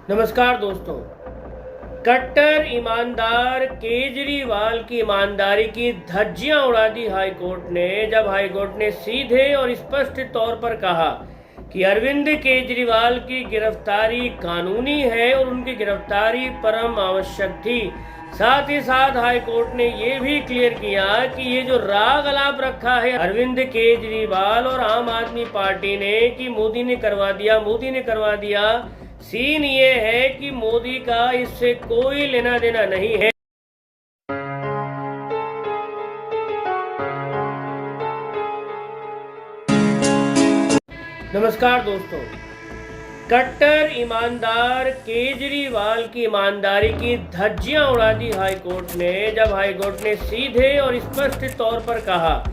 नमस्कार दोस्तों। कट्टर ईमानदार केजरीवाल की ईमानदारी की धज्जियां उड़ा दी हाईकोर्ट ने, जब हाईकोर्ट ने सीधे और स्पष्ट तौर पर कहा कि अरविंद केजरीवाल की गिरफ्तारी कानूनी है और उनकी गिरफ्तारी परम आवश्यक थी। साथ ही साथ हाईकोर्ट ने ये भी क्लियर किया कि ये जो राग अलाप रखा है अरविंद केजरीवाल और आम आदमी पार्टी ने कि मोदी ने करवा दिया, सीन ये है कि मोदी का इससे कोई लेना देना नहीं है। नमस्कार दोस्तों। कट्टर ईमानदार केजरीवाल की ईमानदारी की धज्जियां उड़ा दी हाईकोर्ट ने, जब हाईकोर्ट ने सीधे और स्पष्ट तौर पर कहा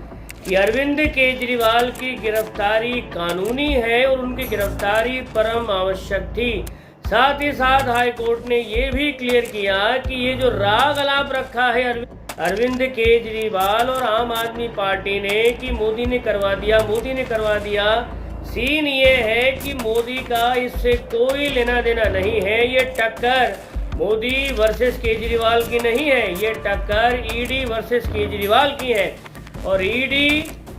कि अरविंद केजरीवाल की गिरफ्तारी कानूनी है और उनकी गिरफ्तारी परम आवश्यक थी। साथ ही साथ हाईकोर्ट ने ये भी क्लियर किया कि ये जो राग अलाप रखा है अरविंद केजरीवाल और आम आदमी पार्टी ने कि मोदी ने करवा दिया, सीन ये है कि मोदी का इससे कोई लेना देना नहीं है। ये टक्कर मोदी वर्सेस केजरीवाल की नहीं है, ये टक्कर ईडी वर्सेस केजरीवाल की है। और ईडी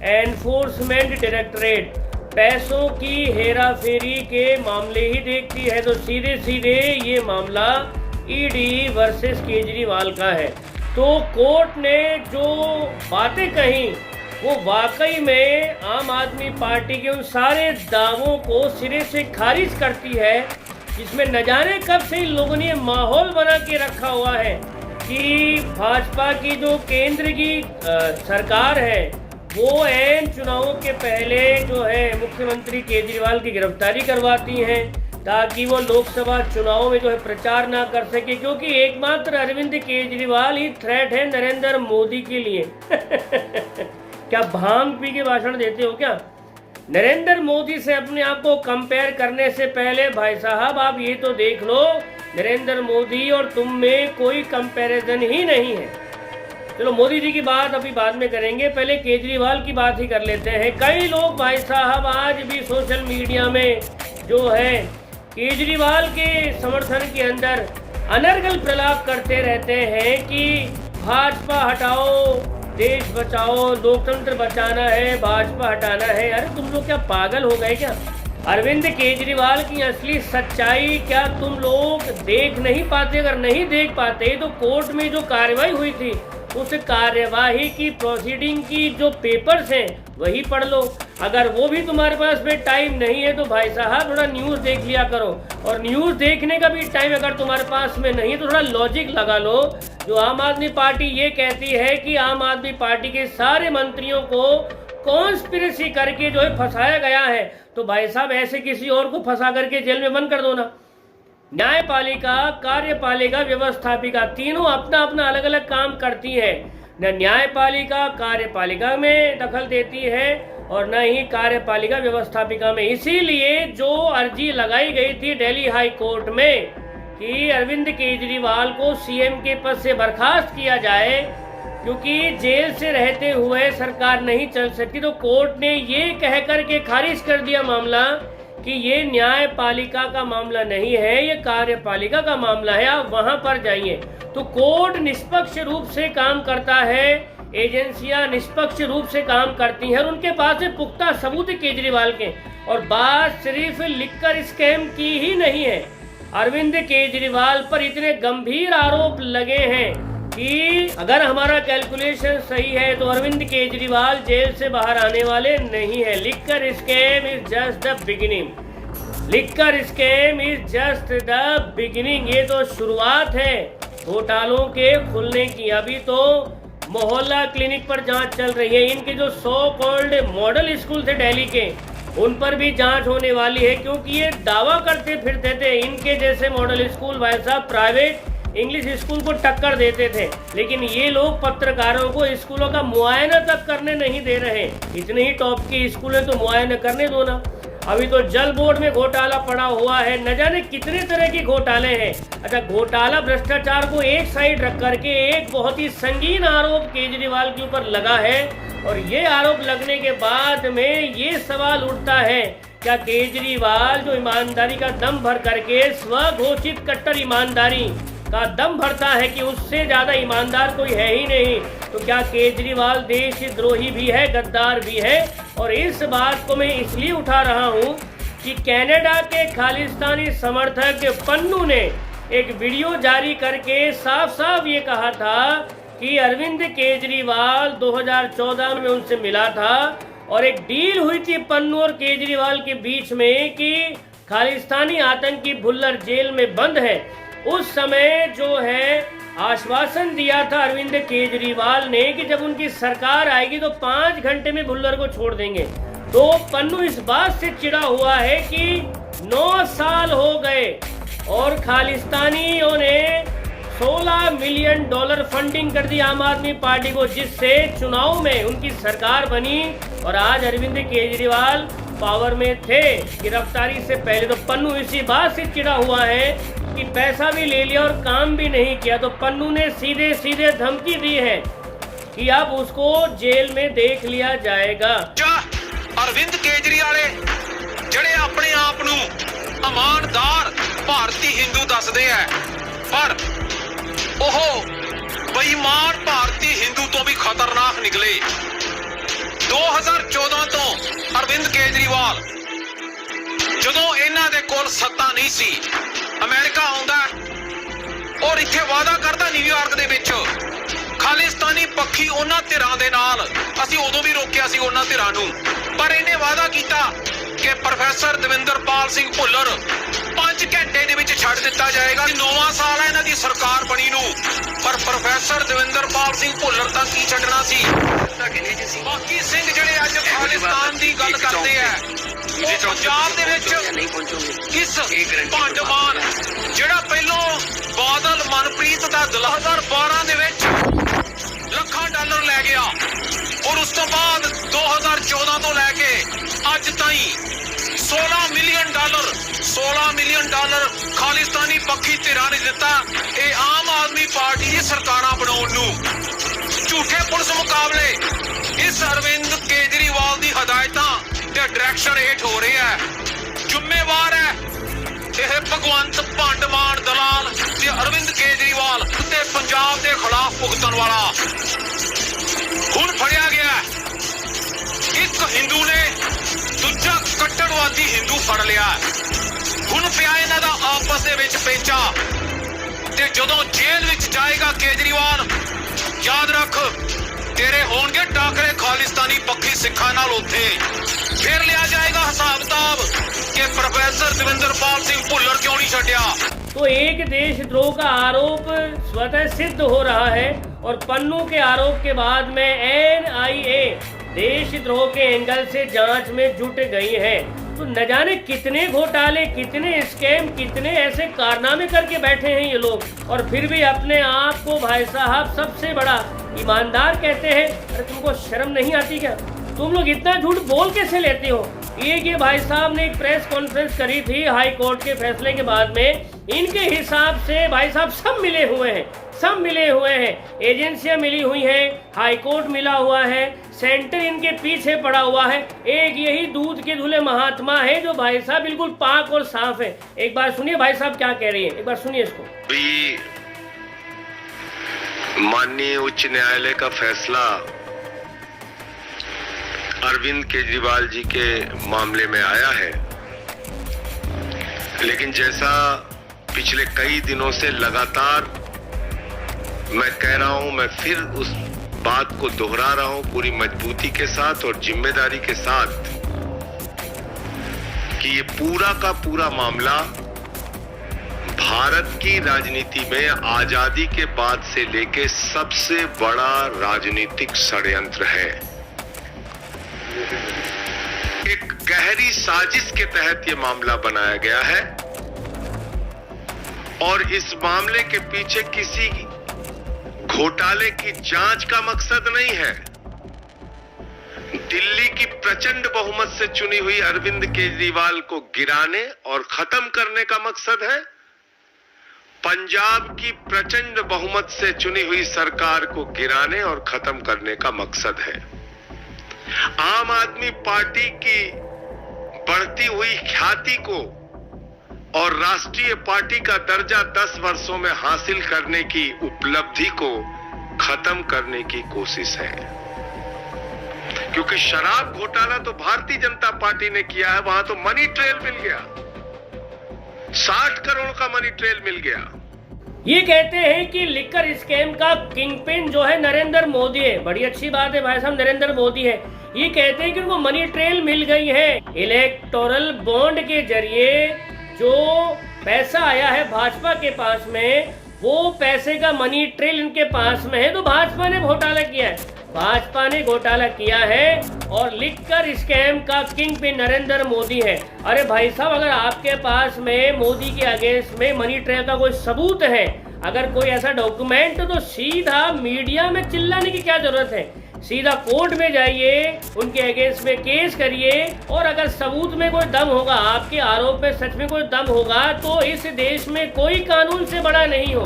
एनफोर्समेंट डायरेक्टरेट पैसों की हेराफेरी के मामले ही देखती है, तो सीधे सीधे ये मामला ईडी वर्सेस केजरीवाल का है। तो कोर्ट ने जो बातें कही वो वाकई में आम आदमी पार्टी के उन सारे दावों को सिरे से खारिज करती है, जिसमें न जाने कब से इन लोगों ने माहौल बना के रखा हुआ है कि भाजपा की जो केंद्र की सरकार है वो ऐन चुनावों के पहले जो है मुख्यमंत्री केजरीवाल की गिरफ्तारी करवाती हैं ताकि वो लोकसभा चुनाव में जो है प्रचार ना कर सके, क्योंकि एकमात्र अरविंद केजरीवाल ही थ्रेट है नरेंद्र मोदी के लिए। क्या भांग पी के भाषण देते हो क्या? नरेंद्र मोदी से अपने आप को कंपेयर करने से पहले भाई साहब आप ये तो देख लो, नरेंद्र मोदी और तुम में कोई कंपैरिजन ही नहीं है। चलो मोदी जी की बात अभी बाद में करेंगे, पहले केजरीवाल की बात ही कर लेते हैं। कई लोग भाई साहब आज भी सोशल मीडिया में जो है केजरीवाल के समर्थन के अंदर अनर्गल प्रलाप करते रहते हैं कि भाजपा हटाओ, देश बचाओ, लोकतंत्र बचाना है, भाजपा हटाना है। अरे तुम लोग क्या पागल हो गए क्या? अरविंद केजरीवाल की असली सच्चाई क्या तुम लोग देख नहीं पाते? अगर नहीं देख पाते तो कोर्ट में जो कार्रवाई हुई थी उस कार्यवाही की प्रोसीडिंग की जो पेपर्स हैं वही पढ़ लो। अगर वो भी तुम्हारे पास में टाइम नहीं है तो भाई साहब थोड़ा न्यूज़ देख लिया करो, और न्यूज़ देखने का भी टाइम अगर तुम्हारे पास में नहीं तो थोड़ा लॉजिक लगा लो। जो आम आदमी पार्टी ये कहती है कि आम आदमी पार्टी के सारे मंत्रियों को कॉन्स्पिरेसी करके जो है फंसाया गया है, तो भाई साहब ऐसे किसी और को फंसा करके जेल में बंद कर दो ना। न्यायपालिका, कार्यपालिका, व्यवस्थापिका तीनों अपना अपना अलग अलग काम करती है। न न्यायपालिका कार्यपालिका में दखल देती है और न ही कार्यपालिका व्यवस्थापिका में। इसीलिए जो अर्जी लगाई गई थी दिल्ली हाई कोर्ट में कि अरविंद केजरीवाल को सीएम के पद से बर्खास्त किया जाए क्योंकि जेल से रहते हुए सरकार नहीं चल सकती, तो कोर्ट ने ये कह कर के खारिज कर दिया मामला कि ये न्यायपालिका का मामला नहीं है, ये कार्यपालिका का मामला है, आप वहां पर जाइए। तो कोर्ट निष्पक्ष रूप से काम करता है, एजेंसियां निष्पक्ष रूप से काम करती हैं और उनके पास पुख्ता सबूत केजरीवाल के। और बात सिर्फ लिक्कर स्कैम की ही नहीं है। अरविंद केजरीवाल पर इतने गंभीर आरोप लगे हैं कि अगर हमारा कैलकुलेशन सही है तो अरविंद केजरीवाल जेल से बाहर आने वाले नहीं है। Liquor scam is just the beginning. Liquor scam is just the beginning. ये तो शुरुआत है घोटालों के खुलने की। अभी तो मोहल्ला क्लिनिक पर जांच चल रही है। इनके जो सो कॉल्ड मॉडल स्कूल थे दिल्ली के, उन पर भी जांच होने वाली है, क्योंकि ये दावा करते फिरते थे इनके जैसे मॉडल स्कूल भाई साहब प्राइवेट इंग्लिश स्कूल को टक्कर देते थे, लेकिन ये लोग पत्रकारों को स्कूलों का मुआयना तक करने नहीं दे रहे। इतने ही टॉप के स्कूल है तो मुआयना करने दो ना। अभी तो जल बोर्ड में घोटाला पड़ा हुआ है, न जाने कितने तरह के घोटाले हैं। अच्छा, घोटाला भ्रष्टाचार को एक साइड रख करके एक बहुत ही संगीन आरोप केजरीवाल के ऊपर लगा है, और ये आरोप लगने के बाद में ये सवाल उठता है क्या केजरीवाल जो ईमानदारी का दम भर करके स्वघोषित कट्टर ईमानदारी का दम भरता है कि उससे ज्यादा ईमानदार कोई है ही नहीं, तो क्या केजरीवाल देशद्रोही भी है, गद्दार भी है? और इस बात को मैं इसलिए उठा रहा हूं कि कनाडा के खालिस्तानी समर्थक पन्नू ने एक वीडियो जारी करके साफ साफ ये कहा था कि अरविंद केजरीवाल 2014 में उनसे मिला था और एक डील हुई थी पन्नू और केजरीवाल के बीच में कि खालिस्तानी आतंकी भुल्लर जेल में बंद है। उस समय जो है आश्वासन दिया था अरविंद केजरीवाल ने कि जब उनकी सरकार आएगी तो 5 घंटे में भुल्लर को छोड़ देंगे। तो पन्नू इस बात से चिढ़ा हुआ है कि 9 साल हो गए और खालिस्तानियों ने $16 मिलियन फंडिंग कर दी आम आदमी पार्टी को, जिससे चुनाव में उनकी सरकार बनी और आज अरविंद केजरीवाल पावर में थे गिरफ्तारी से पहले। तो पन्नू इसी बात से चिढ़ा हुआ है कि पैसा भी ले लिया और काम भी नहीं किया। तो पन्नू ने सीधे सीधे धमकी दी है कि अब उसको जेल में देख लिया जाएगा। अरविंद केजरीवाल ਜਿਹੜੇ ਆਪਣੇ ਆਪ ਨੂੰ ਇਮਾਨਦਾਰ ਭਾਰਤੀ ਹਿੰਦੂ ਦੱਸਦੇ ਆ, ਪਰ ਉਹ ਬੇਈਮਾਨ ਭਾਰਤੀ ਹਿੰਦੂ ਤੋਂ ਵੀ ਖਤਰਨਾਕ ਨਿਕਲੇ। 2014 ਤੋਂ ਅਰਵਿੰਦ ਕੇਜਰੀਵਾਲ ਜਦੋਂ ਇਹਨਾਂ ਦੇ ਕੋਲ ਸੱਤਾ ਨਹੀਂ ਸੀ, ਅਮਰੀਕਾ ਆਉਂਦਾ ਔਰ ਇੱਥੇ ਵਾਅਦਾ ਕਰਦਾ ਨਿਊਯਾਰਕ ਦੇ ਵਿੱਚ ਖਾਲਿਸਤਾਨੀ ਪੱਖੀ ਉਹਨਾਂ ਧਿਰਾਂ ਦੇ ਨਾਲ। ਅਸੀਂ ਉਦੋਂ ਵੀ ਰੋਕਿਆ ਸੀ ਉਹਨਾਂ ਧਿਰਾਂ ਨੂੰ, ਪਰ ਇਹਨੇ ਵਾਅਦਾ ਕੀਤਾ ਕਿ ਪ੍ਰੋਫੈਸਰ ਦਵਿੰਦਰਪਾਲ ਸਿੰਘ ਭੁੱਲਰ 5 ਘੰਟੇ ਦੇ ਵਿੱਚ ਛੱਡ ਦਿੱਤਾ ਜਾਏਗਾ। 9ਵਾਂ ਸਾਲ ਹੈ ਇਹਨਾਂ ਦੀ ਸਰਕਾਰ ਬਣੀ ਨੂੰ, ਪਰ ਪ੍ਰੋਫੈਸਰ ਦਵਿੰਦਰਪਾਲ ਸਿੰਘ ਭੁੱਲਰ ਤਾਂ ਕੀ ਛੱਡਣਾ ਸੀ। ਬਾਕੀ ਸਿੰਘ ਜਿਹੜੇ ਅੱਜ ਖਾਲਿਸਤਾਨ ਦੀ ਗੱਲ ਕਰਦੇ ਆ, ਉਹ ਪੰਜਾਬ ਦੇ ਵਿੱਚ ਇਸ ਭਾਂਡਮਾਨ ਜਿਹੜਾ ਪਹਿਲੋਂ ਬਾਦਲ ਮਨਪ੍ਰੀਤ ਦਾ 2012 ਦੇ ਵਿੱਚ ਲੱਖਾਂ ਡਾਲਰ ਲੈ ਗਿਆ ਔਰ ਉਸ ਤੋਂ ਬਾਅਦ 2014 ਤੋਂ ਲੈ ਕੇ ਅੱਜ ਤਾਈਂ $16 ਮਿਲੀਅਨ ਖਾਲਿਸਤਾਨੀ ਪੱਖੀ ਧਿਰਾਂ ਨੇ ਦਿੱਤਾ। ਇਹ ਆਮ ਆਦਮੀ ਪਾਰਟੀ ਦੀ ਸਰਕਾਰਾਂ ਬਣਾਉਣ ਨੂੰ ਝੂਠੇ ਪੁਲਿਸ ਮੁਕਾਬਲੇ ਇਸ ਅਰਵਿੰਦ ਕੇਜਰੀਵਾਲ ਦੀ ਹਦਾਇਤਾਂ ਤੇ ਡਾਇਰੈਕਸ਼ਨ ਹੇਠ ਹੋ ਰਿਹਾ ਹੈ। ਜ਼ਿੰਮੇਵਾਰ ਹੈ ਇਹ ਭਗਵੰਤ ਭਾਂਡਮਾਨ ਦਲਾਲ ਤੇ ਅਰਵਿੰਦ ਕੇਜਰੀਵਾਲ ਤੇ ਪੰਜਾਬ ਦੇ ਖਿਲਾਫ ਭੁਗਤਣ ਵਾਲਾ। ਹੁਣ ਫੜਿਆ ਗਿਆ ਇੱਕ ਹਿੰਦੂ ਨੇ ਦੂਜਾ ਕੱਟੜਵਾਦੀ ਹਿੰਦੂ ਫੜ ਲਿਆ। ਹੁਣ ਪਿਆ ਇਹਨਾਂ ਦਾ ਆਪਸ ਦੇ ਵਿੱਚ ਪੇਚਾ ਤੇ ਜਦੋਂ ਜੇਲ੍ਹ ਵਿੱਚ ਜਾਏਗਾ ਕੇਜਰੀਵਾਲ, ਯਾਦ ਰੱਖ ਤੇਰੇ ਹੋਣਗੇ ਟਾਕਰੇ ਖਾਲਿਸਤਾਨੀ ਪੱਖੀ ਸਿੱਖਾਂ ਨਾਲ। ਉੱਥੇ ਫਿਰ ਲਿਆ ਜਾਏਗਾ ਹਿਸਾਬ ਕਿਤਾਬ कि प्रोफेसर दविंदरपाल सिंह भुल्लर क्यों नहीं छड्या। तो एक देशद्रोह का आरोप स्वतः सिद्ध हो रहा है और पन्नू के आरोप के बाद में NIA देशद्रोह के एंगल से जांच में जुट गई है। तो न जाने कितने घोटाले, कितने स्कैम, कितने ऐसे कारनामे करके बैठे हैं ये लोग, और फिर भी अपने आप को भाई साहब सबसे बड़ा ईमानदार कहते हैं। अरे तुमको शर्म नहीं आती क्या? तुम लोग इतना झूठ बोल कैसे लेते हो? ये भाई साहब ने एक प्रेस कॉन्फ्रेंस करी थी हाई कोर्ट के फैसले के बाद में। इनके हिसाब से भाई साहब सब मिले हुए हैं, एजेंसियां मिली हुई हैं, हाई कोर्ट मिला हुआ है, सेंटर इनके पीछे पड़ा हुआ है। एक यही दूध के धुले महात्मा है जो भाई साहब बिल्कुल पाक और साफ है। एक बार सुनिए भाई साहब क्या कह रही है, एक बार सुनिए इसको। माननीय उच्च न्यायालय का फैसला अरविंद केजरीवाल जी के मामले में आया है, लेकिन जैसा पिछले कई दिनों से लगातार मैं कह रहा हूं, मैं फिर उस बात को दोहरा रहा हूं पूरी मजबूती के साथ और जिम्मेदारी के साथ कि ये पूरा का पूरा मामला भारत की राजनीति में आजादी के बाद से लेके सबसे बड़ा राजनीतिक षड्यंत्र है। एक गहरी साजिश के तहत यह मामला बनाया गया है और इस मामले के पीछे किसी घोटाले की जांच का मकसद नहीं है। दिल्ली की प्रचंड बहुमत से चुनी हुई अरविंद केजरीवाल को गिराने और खत्म करने का मकसद है। पंजाब की प्रचंड बहुमत से चुनी हुई सरकार को गिराने और खत्म करने का मकसद है। आम आदमी पार्टी की बढ़ती हुई ख्याति को और राष्ट्रीय पार्टी का दर्जा 10 वर्षों में हासिल करने की उपलब्धि को खत्म करने की कोशिश है। क्योंकि शराब घोटाला तो भारतीय जनता पार्टी ने किया है, वहां तो मनी ट्रेल मिल गया, 60 करोड़ का मनी ट्रेल मिल गया। ये कहते हैं कि लिकर स्कैम का किंगपिन जो है नरेंद्र मोदी है। बड़ी अच्छी बात है भाई साहब, नरेंद्र मोदी है। ये कहते हैं कि उनको मनी ट्रेल मिल गई है। इलेक्टोरल बॉन्ड के जरिए जो पैसा आया है भाजपा के पास में, वो पैसे का मनी ट्रेल इनके पास में है। तो भाजपा ने घोटाला किया है, भाजपा ने घोटाला किया है और लिकर स्कैम का किंगपिन नरेंद्र मोदी है। अरे भाई साहब, अगर आपके पास में मोदी के अगेंस्ट में मनी ट्रेल का कोई सबूत है, अगर कोई ऐसा डॉक्यूमेंट, तो सीधा मीडिया में चिल्लाने की क्या जरूरत है? सीधा कोर्ट में जाइए, उनके अगेंस्ट में केस करिए, और अगर सबूत में कोई दम होगा, आपके आरोप में सच में कोई दम होगा, तो इस देश में कोई कानून से बड़ा नहीं हो।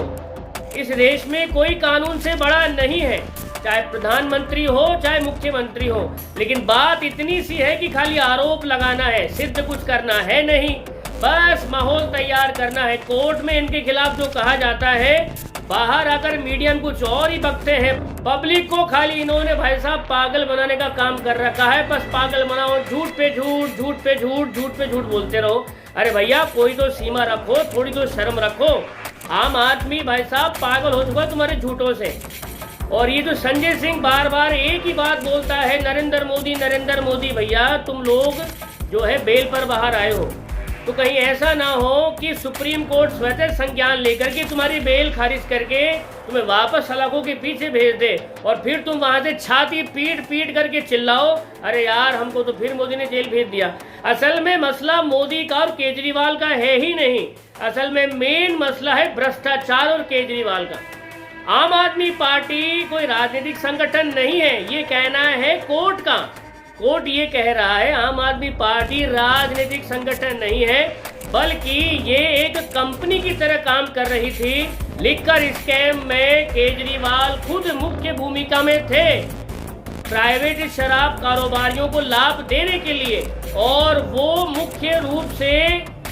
इस देश में कोई कानून से बड़ा नहीं है, चाहे प्रधानमंत्री हो चाहे मुख्यमंत्री हो। लेकिन बात इतनी सी है कि खाली आरोप लगाना है, सिद्ध कुछ करना है नहीं, बस माहौल तैयार करना है। कोर्ट में इनके खिलाफ जो कहा जाता है, बाहर आकर मीडिया में कुछ और ही बकते हैं। पब्लिक को खाली इन्होंने भाई साहब पागल बनाने का काम कर रखा है। बस पागल बनाओ, झूठ पे झूठ, झूठ पे झूठ, झूठ पे झूठ बोलते रहो। अरे भैया, कोई तो सीमा रखो, थोड़ी तो शर्म रखो। आम आदमी भाई साहब पागल हो चुका तुम्हारे झूठों से। और ये जो संजय सिंह बार बार एक ही बात बोलता है, नरेंद्र मोदी नरेंद्र मोदी। भैया, तुम लोग जो है बेल पर बाहर आए हो, तो कहीं ऐसा ना हो कि सुप्रीम कोर्ट स्वतः संज्ञान लेकर के तुम्हारी बेल खारिज करके तुम्हें वापस सलाखों के पीछे भेज दे, और फिर तुम वहां से छाती पीट पीट करके चिल्लाओ, अरे यार हमको तो फिर मोदी ने जेल भेज दिया। असल में मसला मोदी का और केजरीवाल का है ही नहीं, असल में मेन मसला है भ्रष्टाचार और केजरीवाल का। आम आदमी पार्टी कोई राजनीतिक संगठन नहीं है, ये कहना है कोर्ट का। कोर्ट ये कह रहा है आम आदमी पार्टी राजनीतिक संगठन नहीं है, बल्कि ये एक कंपनी की तरह काम कर रही थी। लिकर स्कैम में केजरीवाल खुद मुख्य भूमिका में थे, प्राइवेट शराब कारोबारियों को लाभ देने के लिए, और वो मुख्य रूप से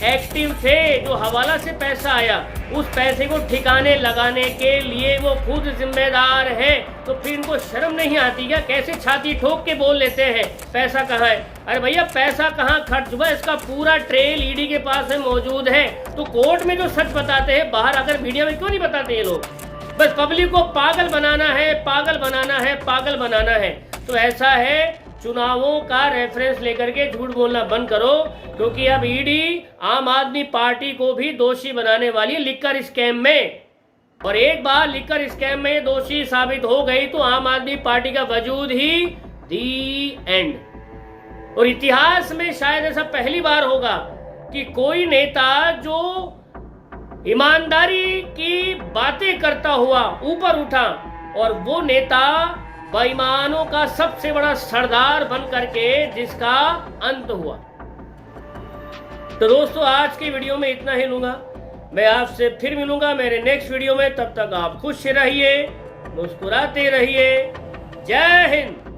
एक्टिव थे। जो हवाला से पैसा आया, उस पैसे को ठिकाने लगाने के लिए वो खुद जिम्मेदार है। तो फिर इनको शर्म नहीं आती क्या? कैसे छाती ठोक के बोल लेते हैं पैसा कहाँ है? अरे भैया, पैसा कहाँ खर्च हुआ, इसका पूरा ट्रेल ईडी के पास में मौजूद है। तो कोर्ट में जो सच बताते हैं, बाहर आकर मीडिया में क्यों नहीं बताते ये लोग? बस पब्लिक को पागल बनाना है, पागल बनाना है, पागल बनाना है। तो ऐसा है, चुनावों का रेफरेंस लेकर के झूठ बोलना बंद करो, क्योंकि अब ईडी आम आदमी पार्टी को भी दोषी बनाने वाली है लिकर स्कैम में। और एक बार लिकर स्कैम में दोषी साबित हो गई तो आम आदमी पार्टी का वजूद ही दी एंड। और इतिहास में शायद ऐसा पहली बार होगा कि कोई नेता जो ईमानदारी की बातें करता हुआ ऊपर उठा, और वो नेता बेईमानों का सबसे बड़ा सरदार बन करके जिसका अंत हुआ। तो दोस्तों, आज की वीडियो में इतना ही लूंगा। मैं आपसे फिर मिलूंगा मेरे नेक्स्ट वीडियो में। तब तक आप खुश रहिए, मुस्कुराते रहिए। जय हिंद।